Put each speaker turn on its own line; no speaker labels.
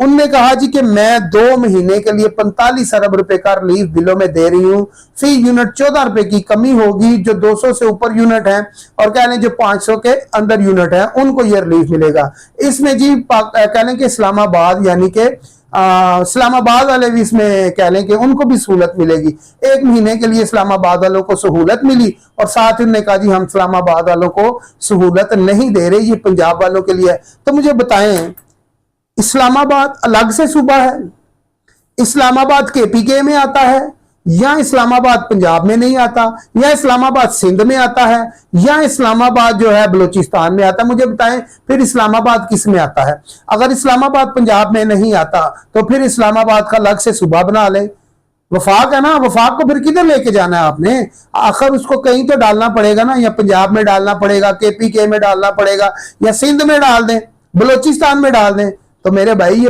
उनने कहा जी कि मैं 2 महीने के लिए 45 अरब रुपए का रिलीफ बिलों में दे रही हूं, फी यूनिट 14 रुपए की कमी होगी, जो 200 से ऊपर यूनिट है और कह लें जो 500 के अंदर यूनिट है उनको ये रिलीफ मिलेगा। इसमें जी कह लें कि इस्लामाबाद यानी कि इस्लामाबाद वाले भी इसमें कह लें कि उनको भी सहूलत मिलेगी। 1 महीने के लिए इस्लामाबाद वालों को सहूलत मिली और साथ ही उन्होंने कहा जी हम इस्लामाबाद वालों को सहूलत नहीं दे रहे, ये पंजाब वालों के लिए है। तो मुझे बताएं, इस्लामाबाद अलग से सूबा है, इस्लामाबाद KPK में आता है, या इस्लामाबाद पंजाब में नहीं आता, या इस्लामाबाद सिंध में आता है, या इस्लामाबाद जो है बलूचिस्तान में आता है? मुझे बताएं फिर इस्लामाबाद किस में आता है? अगर इस्लामाबाद पंजाब में नहीं आता तो फिर इस्लामाबाद का अलग से सूबा बना ले। वफाक है ना, वफाक को फिर किधर लेके जाना है आपने? आखिर उसको कहीं तो डालना पड़ेगा ना, या पंजाब में डालना पड़ेगा, KPK में डालना पड़ेगा, या सिंध में डाल दें, बलूचिस्तान में डाल दें। तो मेरे भाई ये